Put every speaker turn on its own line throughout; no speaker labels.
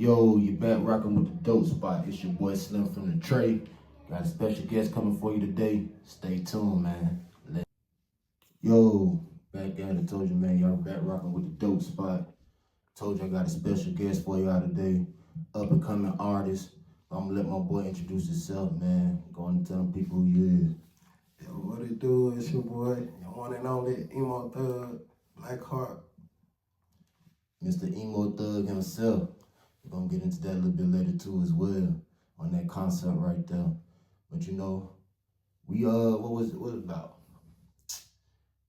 Yo, you back rocking with the dope spot. It's your boy Slim from the Tray. Got a special guest coming for you today. Stay tuned, man. Yo, back at it. Told you, man, y'all back rocking with the dope spot. Told you I got a special guest for y'all today. Up and coming artist. I'm gonna let my boy introduce himself, man. Go on and tell them people who you is.
Yo, what it do? It's your boy, your one and only EMO Thug, Blackheart.
Mr. EMO Thug himself. We're gonna get into that a little bit later too as well, on that concept right there. But you know, we what was it about?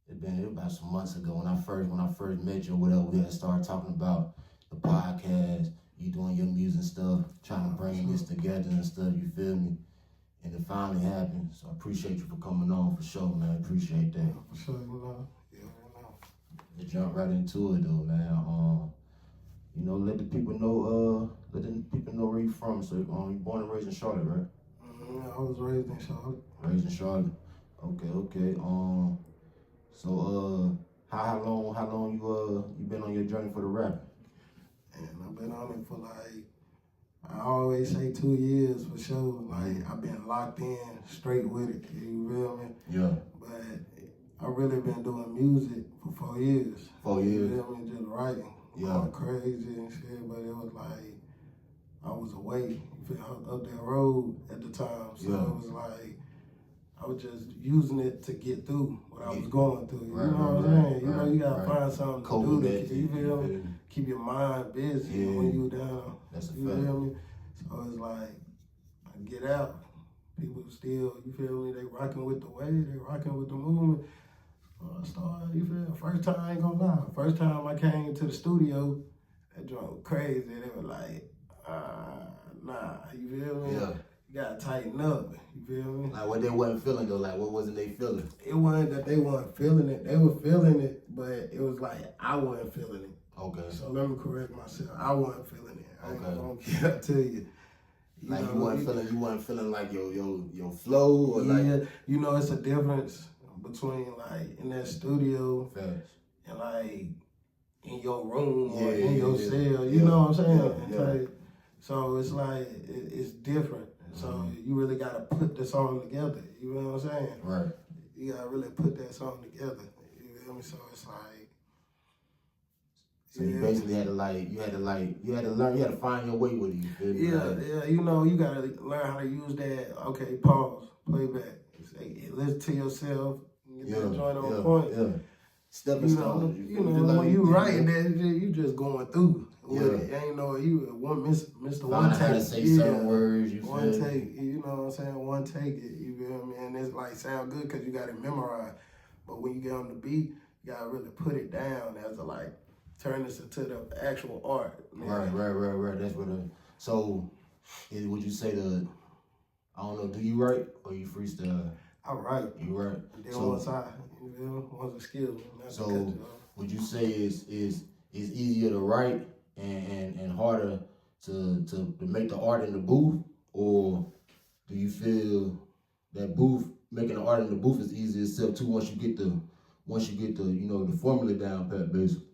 It been about some months ago when I first met you or whatever. We had started talking about the podcast, you doing your music stuff, trying to bring this together and stuff. You feel me? And it finally happened. So I appreciate you for coming on for sure, man. Appreciate that.
For sure, you know.
To jump right into it though, man. You know, let the people know where you from. So, you born and raised in Charlotte, right?
I was raised in Charlotte.
Raised in Charlotte. Okay. So, how long you been on your journey for the rap?
And I've been on it for I always say 2 years for sure. I've been locked in, straight with it. You feel me?
Yeah.
But I really been doing music for 4 years.
4 years.
You feel me? Just writing.
Yeah.
Going crazy and shit, but it was I was away, you feel, up that road at the time. So
yeah.
It was I was just using it to get through what I was going through. You know what I'm saying? You know, you gotta find something to do to, you feel me? Keep your mind busy when you down.
That's a fact.
You feel me? So it's I get out. People still, you feel me? They rocking with the way, they rocking with the movement. I started, you feel, first time, I ain't gonna lie, first time I came to the studio, that joint was crazy. They were nah, you feel me?
Yeah. You
gotta tighten up, you feel me?
Like what they wasn't feeling though, like what wasn't they feeling?
It wasn't that they weren't feeling it, they were feeling it, but it was I wasn't feeling it.
Okay.
So let me correct myself, I wasn't feeling it. I ain't gonna get up to you.
You wasn't feeling like your flow or
you know, it's a difference between in that studio and in your room or in your cell, you know what I'm saying?
Yeah.
So it's it's different. So you really gotta put the song together, you know what I'm saying?
Right.
You gotta really put that song together, you feel me? So it's
so you basically had to learn, you had to find your way with it, you feel me?
Yeah, you know, you gotta learn how to use that, okay, pause, playback, listen to yourself, get that joint on point.
Yeah. Stepping stones.
You know, when you writing that, you just going through with it. Ain't no, you Mr. One take.
How to say certain words, you
one take, you know what I'm saying? One take it, you feel me? And it's sound good because you got it memorized. But when you get on the beat, you gotta really put it down as turn this into the actual art. Man.
Right. That's what so would you say I don't know, do you write or you freestyle?
I write.
You write.
Then once you feel, once a skill.
So would you say it's easier to write and harder to make the art in the booth, or do you feel that making the art in the booth is easier except too once you get the the formula down pat basically?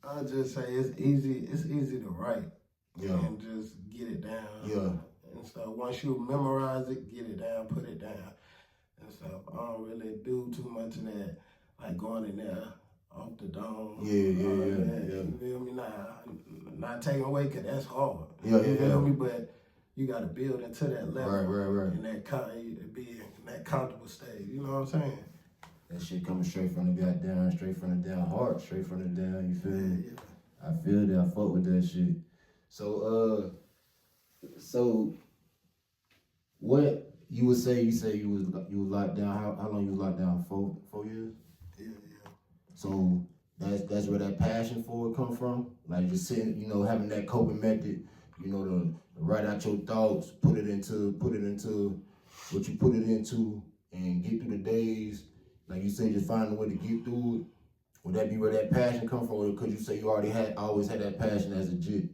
I just say it's easy to write.
Yeah.
And just get it down.
Yeah.
And so once you memorize it, get it down, put it down. And so I don't really do too much of that, going in there off the dome.
Yeah.
You feel me? Not taking away, because that's hard.
Yeah.
You feel me? But you got to build into that level.
Right.
And be in that comfortable state. You know what I'm saying?
That shit coming straight from the goddamn, straight from the damn heart, straight from the damn, you feel me?
Yeah.
I feel that, I fuck with that shit. So what you would say? You say you was locked down. How long you was locked down? 4 years?
Yeah.
So that's where that passion for it come from. Just sitting, having that coping method. To write out your thoughts, put it into what you put it into, and get through the days. Like you say, just find a way to get through it. Would that be where that passion come from, or could you say you always had that passion as a jit?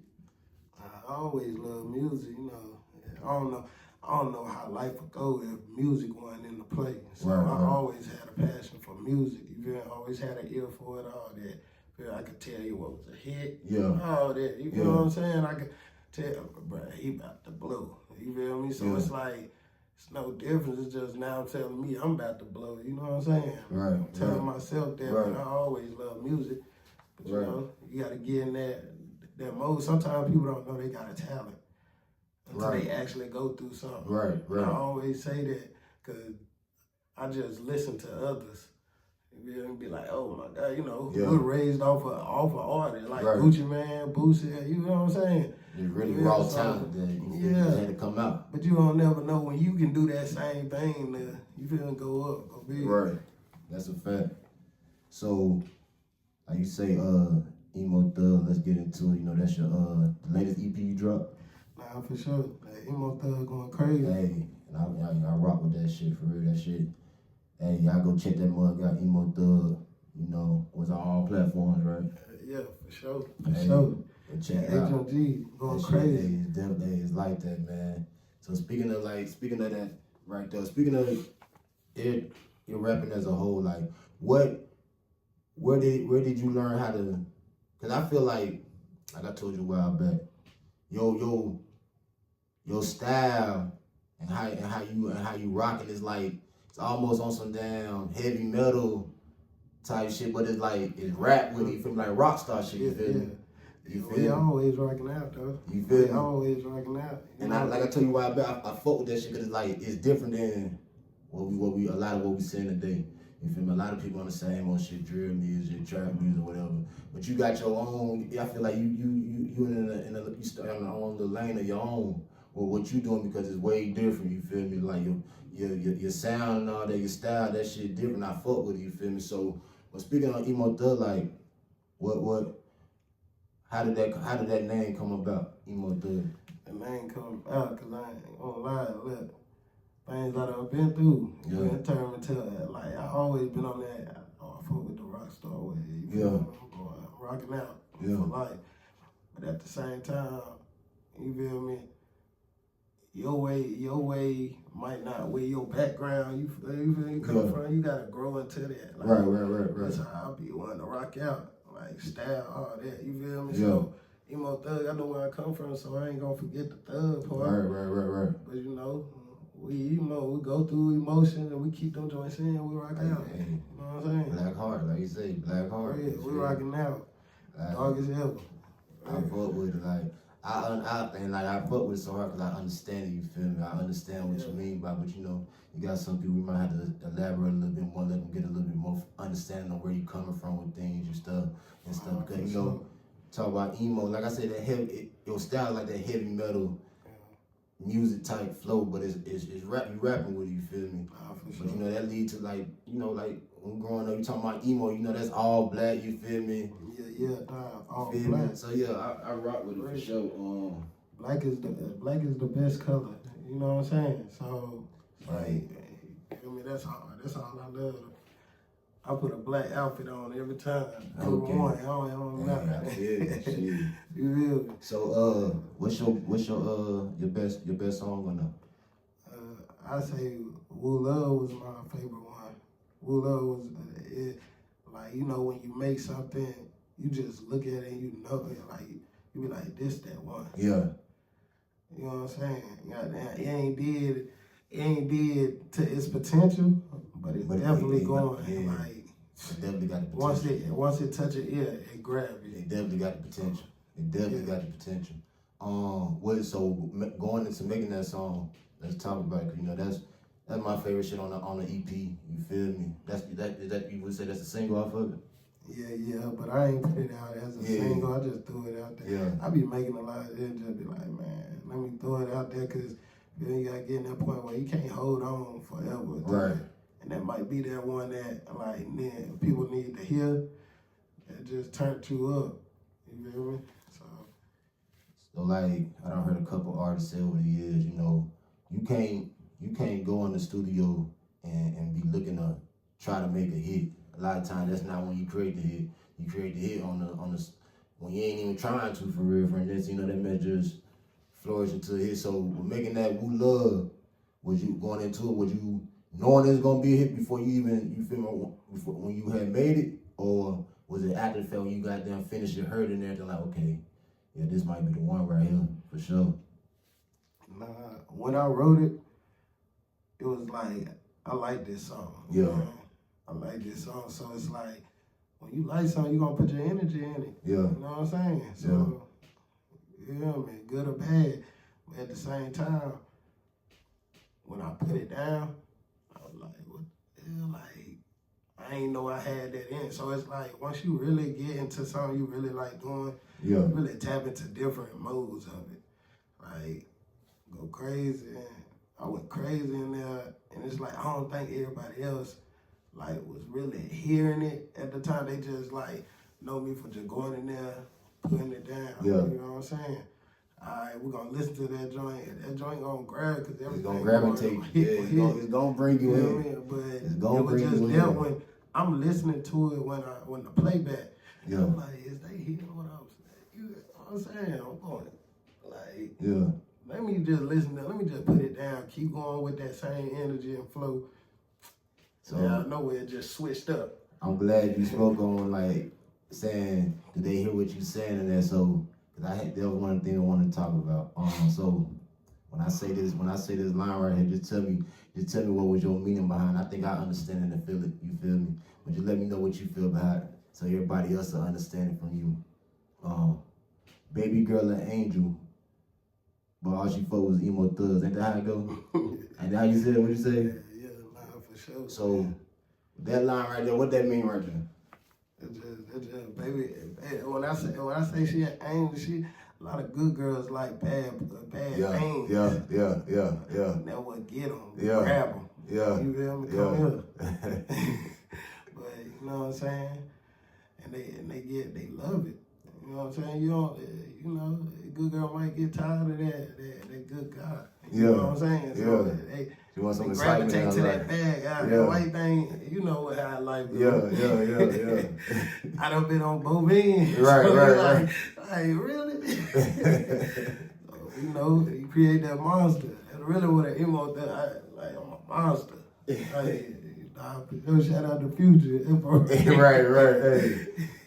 I always loved music, I don't know how life would go if music wasn't in the play. So I always had a passion for music. You feel? I always had an ear for it, all that. I could tell you what was a hit.
Yeah.
All that. You feel what I'm saying? I could tell, bro, he about to blow. You feel me? So it's like, it's no difference. It's just now telling me I'm about to blow. You know what I'm saying?
Right.
I'm telling myself that,
Right.
man, I always love music. But you know, you got to get in that mode. Sometimes people don't know they got a talent until they actually go through something.
Right.
I always say that because I just listen to others. And be like, oh my God, you know, we're raised off of artists like Gucci Man, Boosie, you know what I'm saying?
It's really raw talent that you had to come out.
But you don't never know when you can do that same thing, you feel and go up, go big.
Right, that's a fact. So, like you say, Emo Thug, let's get into it. You know, that's your the latest EP you dropped.
Nah, for sure. That Emo Thug going crazy.
Hey, and I rock with that shit, for real, that shit. Hey, y'all go check that mug out, Emo Thug. You know, was on all platforms, right?
Yeah, for sure. For sure.
Check it out.
HMG going
that
crazy.
Shit, it's definitely is like that, man. So speaking of that right there, speaking of it, your rapping as a whole, like where did you learn how to? Cause I feel like I told you a while back, your style and how you rocking is like, it's almost on some damn heavy metal type shit, but it's like it's rap with it from like rock star shit. You feel me? You feel
me? Always rocking out though.
You feel me?
Always rocking out.
And I told you a while back, I fuck with that shit because it's like it's different than what we a lot of what we saying today. You feel me? A lot of people on the same old shit, drill music, trap music, whatever. But you got your own. I feel like you start on the lane of your own. Or what you doing because it's way different. You feel me? Like your sound and all that, your style, that shit different. I fuck with it. You feel me? So, but speaking on Emo Thug, like how did that name come about? Emo Thug.
The name come about because I ain't gonna lie, look, things that I've been through.
Yeah.
It turned me to like I always been on that. I fuck with the rock star way. You feel me? I'm rocking out for life. But at the same time, you feel me? Your way might not where your background, you feel you come from, you gotta grow into that. Like,
right.
That's how I'll be wanting to rock out, like style, all that, you feel me?
Yeah.
So, Emo Thug, I know where I come from, so I ain't gonna forget the thug part.
Right.
But you know, we go through emotions and we keep them joints in, we rock out.
Hey,
you know what I'm saying?
Black Heart, like you say, Black Heart.
Yeah, we rocking out. Dog as ever.
I fuck with it, like I fuck with it so hard because I understand it. You feel me? I understand what you mean by, but you know, you got some people you might have to elaborate a little bit more, let them get a little bit more understanding of where you coming from with things and stuff. Because you know, talk about emo, like I said, that heavy, your style like that heavy metal music type flow, but it's rap. You rapping with it, you feel me? But you know that lead to like, you know, like when growing up, you talking about emo, you know that's all black. You feel me?
All
feel
black.
Me? So yeah, I rock with it for sure.
Black is the best color. You know what I'm saying? So like, feel me? That's all I love. I put a black outfit on every time.
Okay.
I don't know.
Shit.
You feel me?
So what's your best song on there?
I say Woo Love was my favorite one. Woo Love was like, you know, when you make something, you just look at it and you know it, like you be like, this that one.
Yeah.
You know what I'm saying? Goddamn, it ain't did to its potential, but it's definitely going.
Yeah.
Like,
it definitely got the potential.
Once it touch it, it grab you.
It definitely got the potential. Got the potential. So going into making that song, let's talk about it. 'Cause you know that's my favorite shit on the EP. You feel me? That you would say that's a single off of it.
Yeah, but I ain't put it out as a single. I just threw it out there.
Yeah.
I be making a lot of it and just be like, man, let me throw it out there because you gotta get in that point where you can't hold on forever.
Right.
And that might be that one that like then people need to hear that just turned you up. You feel me?
So like I done heard a couple artists say over the years, you know, you can't go in the studio and be looking to try to make a hit. A lot of times that's not when you create the hit. You create the hit on the when you ain't even trying to for real. For instance, you know that man just flourish into a hit. So making that Woo Love, was you going into it? Was you knowing it's gonna be a hit before you even, you feel me, before, when you had made it, or Was it after the fact when you got down, finished it, heard in there, they're like, okay, yeah, this might be the one right here, for sure.
Nah, when I wrote it, it was like, I like this song.
Yeah.
Man. I like this song. So it's like, when you like something, you gonna put your energy in it.
Yeah.
You know what I'm saying? So, yeah, man, good or bad. But at the same time, when I put it down, I was like, what the hell? Like, I ain't know I had that in. So it's like, once you really get into something you really like doing,
Yeah.
you really tap into different modes of it. Like, go crazy. And I went crazy in there. And it's like, I don't think everybody else, like, was really hearing it at the time. They just, like, know me for just going in there, putting it down.
Yeah.
You know what I'm saying? All right, we're going to listen to that joint. That joint going to grab because everything.
It's going to gravitate. Yeah, it's going to bring you in.
Mean? But
it's going to bring you in.
There when I'm listening to it when the playback.
Yeah.
I'm like, is they hearing what I'm saying? You know what I'm saying? I'm going, like,
yeah.
Let me just listen to it. Let me just put it down. Keep going with that same energy and flow. So out of nowhere, it just switched up.
I'm glad you spoke on, like, saying, did they hear what you saying in there? So, because that was one of the things I wanted to talk about. So, when I say this line right here, just tell me what was your meaning behind it. I think I understand it and feel it, you feel me? But just let me know what you feel behind it, so everybody else will understand it from you. Baby girl and angel, but all she fuck was emo thugs. Ain't that how it go? Ain't that how you said it? What you say?
Yeah, nah, for sure.
So, that line right there, what that mean right there?
It just, baby, when I say she an angel, a lot of good girls like bad angels.
Yeah.
That would get them,
Yeah.
grab them.
Yeah.
You feel me? Come here. But you know what I'm saying? And they love it. You know what I'm saying? You know, a good girl might get tired of that good guy. You know what I'm saying? So
she wants some
gravitate to that bad guy. The white thing, you know how life goes.
Yeah.
I done been on both ends.
Right.
Like, really? So, you know, you create that monster. That's really what an emo does. I'm a monster. Shout out to Future.
Right.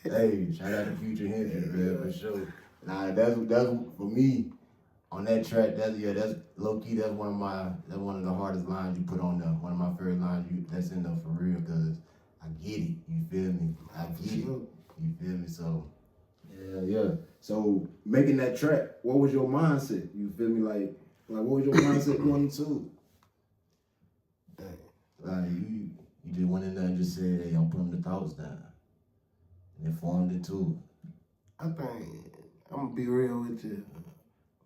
Hey, shout out to Future Hendrix, man, for sure. Nah, that's for me on that track. That's low key. That's one of the hardest lines you put on there. One of my favorite lines that's in there for real, cause I get it. You feel me? I get it. You feel me? So yeah. So making that track, what was your mindset? You feel me? Like what was your mindset going into it? Like you just went in there and just said, hey, I'm putting the thoughts down. And it formed into it.
I think, I'm gonna be real with you.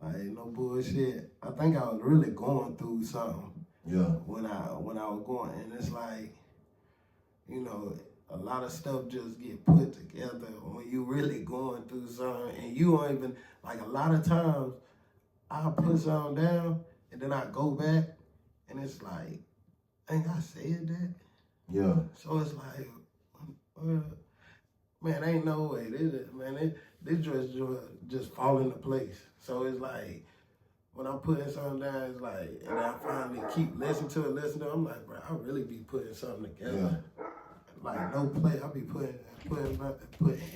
Like, no bullshit. I think I was really going through something.
Yeah.
When I was going, and it's like, you know, a lot of stuff just get put together when you really going through something, and you don't even, like, a lot of times, I'll put something down, and then I go back, and it's like, ain't I said that?
Yeah.
So it's like, man, ain't no way. This just fall into place. So it's like, when I'm putting something down, it's like, and I finally keep listening to it, I'm like, bro, I really be putting something together.
Yeah.
Like, no play, I be putting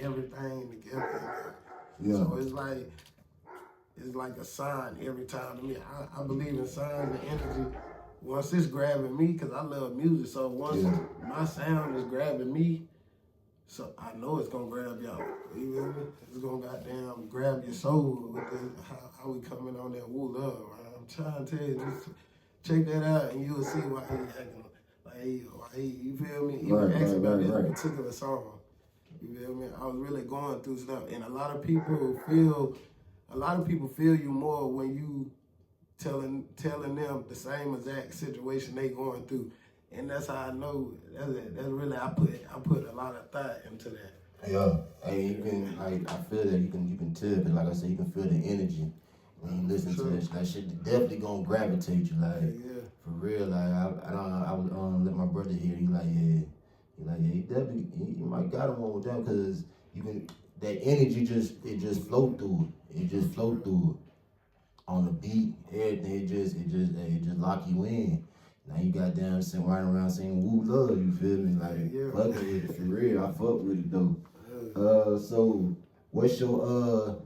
everything together.
Yeah.
So it's like a sign every time to me. I believe in signs and energy. Once it's grabbing me, because I love music, so once my sound is grabbing me, so I know it's going to grab y'all. You feel me? It's going to goddamn grab your soul with how we coming on that woo love. Right? I'm trying to tell you, just check that out and you'll see why he acting like you feel me? Even asking about this particular song. You feel me? I was really going through stuff, and a lot of people feel you more when you telling them the same exact situation they going through. And that's how I know. That's really I put a lot of thought into that.
Yeah, hey, you can I feel that you can tell, but like I said, you can feel the energy when you listen to this. That shit definitely gonna gravitate you, like for real. Like I was let my brother hear. He definitely you might got him on with them, cause you can that energy just flow through it. It just flow through it on the beat. Everything it just lock you in. Now you got down riding around saying woo love, you feel me? Like fuck with it for real. I fuck with it though. So what's your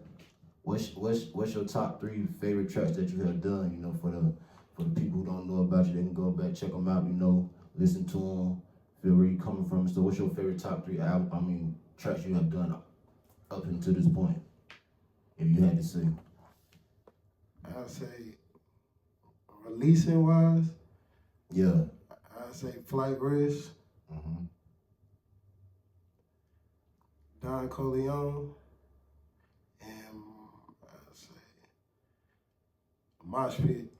what's your top 3 favorite tracks that you have done? You know, for the people who don't know about you, they can go back, check them out. You know, listen to them, feel where you coming from. So what's your favorite top 3 tracks you have done up until this point? If you had to say.
I'd say releasing wise,
Yeah.
I'd say Flight Risk,
Mm-hmm.
Don Corleone, and I'd say Mosh Pit.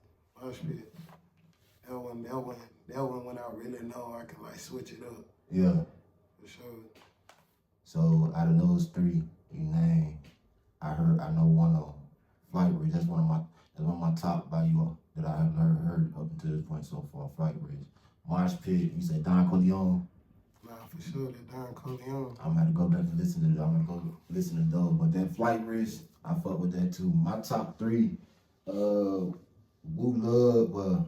That one when I really know I can like switch it up.
Yeah.
For sure.
So out of those 3 you named, I know one of them. Flight Risk. That's one of my top by you that I have heard up until this point so far. Flight Risk. Mosh Pit. You said Don Corleone.
Nah, for sure, that Don Corleone.
I'm gonna have to go back and listen to it. I'm gonna go listen to those. But that Flight Risk, I fuck with that too. My top 3, Woo Love. Well,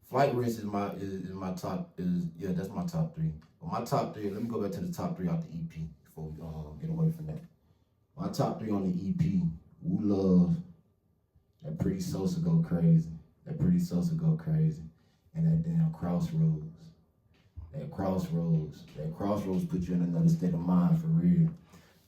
Flight Risk is my top. That's my top 3. But my top 3. Let me go back to the top 3 off the EP before we get away from that. My top 3 on the EP: Woo Love, That Pretty Sosa Go Crazy, and that damn Crossroads. That Crossroads put you in another state of mind for real.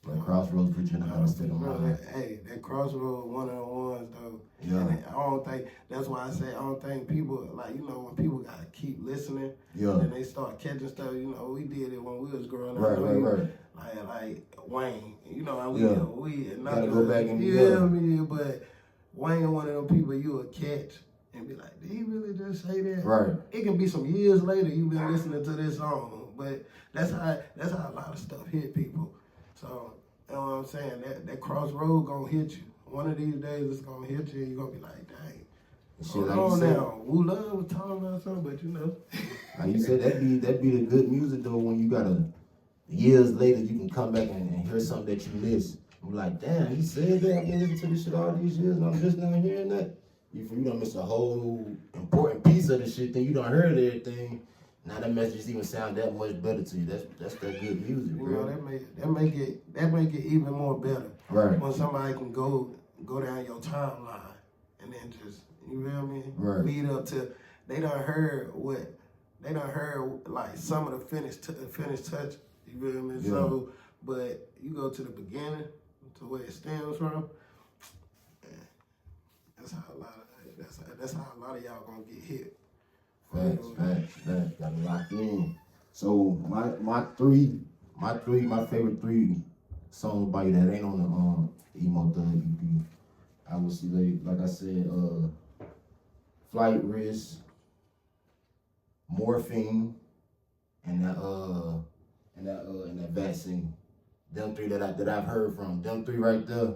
That Crossroads put you in another state of mind.
Hey, that Crossroads one of the ones though.
Yeah.
And I don't think, that's why I say I don't think people, like, you know, when people gotta keep listening,
Yeah.
and they start catching stuff, you know, we did it when we was growing up.
Right.
Like Wayne, you know, and we
gotta go back and
but Wayne one of them people you would catch and be like, did he really just say that?
Right.
It can be some years later you've been listening to this song, but that's how a lot of stuff hit people. So, you know what I'm saying? That Crossroad gonna hit you. One of these days it's gonna hit you and you're gonna be like, dang.
Shit,
Hold on now. Woo Love was talking about something, but you know.
Like you said, that be the good music though when you gotta years later you can come back and hear something that you missed. I'm like, damn, he said that. I've been listening to this shit all these years and I'm just not hearing that. You done miss a whole important piece of the shit, then you done heard everything. Now that message even sound that much better to you. That's that good music, bro.
You know, that make it even more better.
Right.
When somebody can go down your timeline and then just, you feel me?
Right.
Lead up to, they done heard like some of the finished touch. You feel me?
Yeah.
So, but you go to the beginning, to where it stems from. That's how a lot of y'all gonna get hit.
Facts. Gotta lock in. So my favorite 3 songs by you that ain't on the EMO Thug EP. I would see like I said, Flight Risk, Morphine, and that Vaccine. Them 3 that I've heard from. Them 3 right there.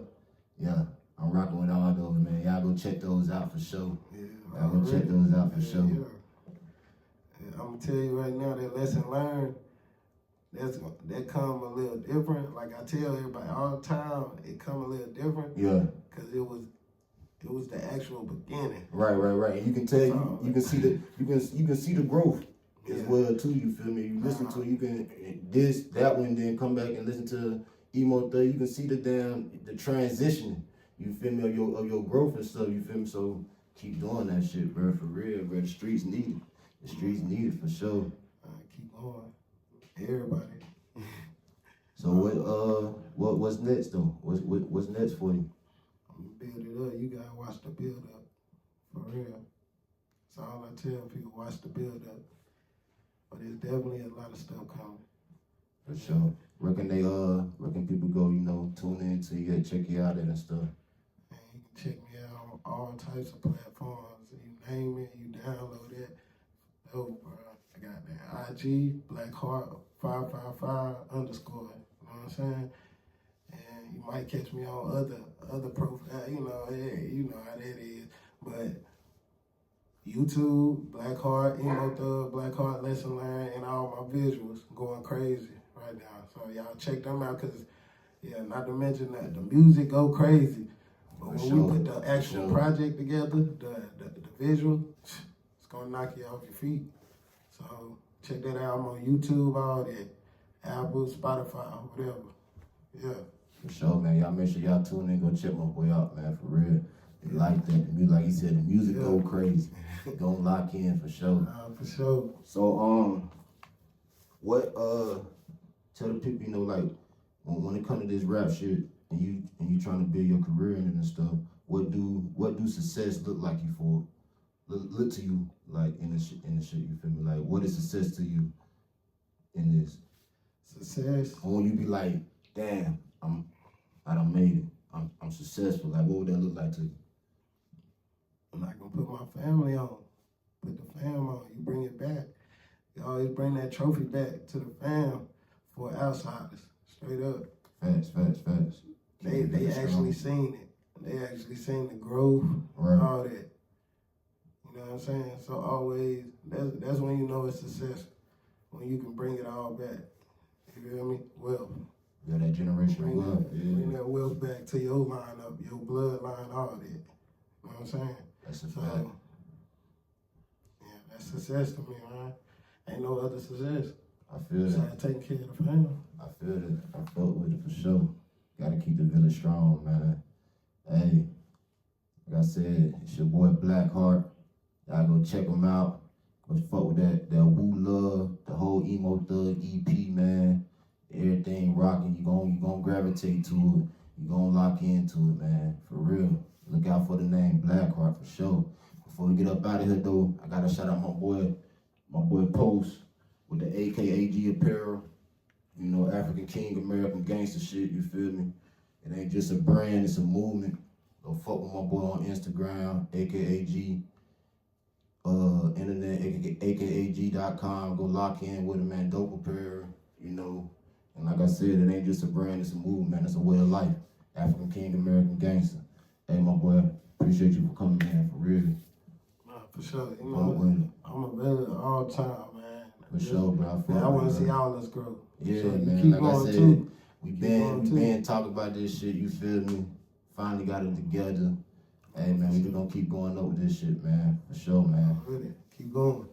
Yeah. I'm rocking with all those, man. Y'all go check those out for sure.
Yeah,
Y'all go check those out for sure.
Yeah. I'm gonna tell you right now, that lesson learned, that come a little different. Like I tell everybody all the time, it come a little different.
Yeah.
Cause it was the actual beginning.
Right. And you can tell you can see the growth as well too. You feel me? You listen to it, you can that one, then come back and listen to EMO Thug. You can see the transition. You feel me, of your growth and stuff, you feel me? So keep doing that shit, bro, for real, bro. The streets need it. The streets need it for sure.
Keep going. Everybody.
So what's next though? What's next for you?
I'm gonna build it up. You gotta watch the build up. For real. That's all I tell people, watch the build up. But there's definitely a lot of stuff coming.
For sure. Where can people go, tune in to you, check you out and stuff?
And you can check me out on all types of platforms. You name it, you download it. Oh, bro. I got that IG, Blackheart555 _. You know what I'm saying? And you might catch me on other profiles. You know how that is. But YouTube, Blackheart, EMO Thug, Blackheart Lesson Learned, and all my visuals going crazy right now. So y'all check them out, because, not to mention that the music go crazy. But when we put the actual project together, the visual, it's gonna knock you off your feet. So check that out. I'm on YouTube, all that, Apple, Spotify, whatever. Yeah.
For sure, man. Y'all make sure y'all tune in, go check my boy out, man, for real. They like that. The music, like he said, the music go crazy. Gonna lock in for sure.
For sure.
So, what, tell the people, you know, like, when it comes to this rap shit, and you trying to build your career in it and stuff, what do success look like you for? Look to you like in the shit, you feel me? Like, what is success to you in this?
Success.
When you be like, damn, I done made it. I'm successful. Like, what would that look like to you?
I'm not gonna put my family on. Put the fam on. You bring it back. You always bring that trophy back to the fam for outsiders. Straight up.
Facts.
They actually seen it. They actually seen the growth,
right.
All that. You know what I'm saying? So always, that's when you know it's success. When you can bring it all back. You feel me? Wealth.
Yeah, that generational wealth.
Bring that wealth back to your lineup, your bloodline, all that. You know what I'm saying?
That's a fact.
Yeah, that's success to me, man. Ain't no other success.
I feel that.
Besides taking care of the family.
I feel that. I fuck with it for sure. Gotta keep the village strong, man. Hey, like I said, it's your boy Blackheart. Y'all go check him out. Go fuck with that Woo Love, the whole Emo Thug EP, man. Everything rocking. You gon' gravitate to it. You gon' lock into it, man. For real. Look out for the name Blackheart for sure. Before we get up out of here though, I gotta shout out my boy Post with the AKAG apparel. You know, African King, American gangster shit, you feel me? It ain't just a brand, it's a movement. Go fuck with my boy on Instagram, AKAG, internet, AKAG.com. Go lock in with him, man. Dope apparel, you know. And like I said, it ain't just a brand, it's a movement, man. It's a way of life. African King, American gangster. Hey, my boy, appreciate you for coming, man, for real.
Nah, for sure. You know, I'm a brother all time, man.
For sure, bro.
I want to see all us grow.
Yeah,
so
man.
Keep
like
going
I said,
too.
we been talking about this shit, you feel me? Finally got it together. Hey, man, we gonna keep going up with this shit, man. For sure, man.
Really, keep going.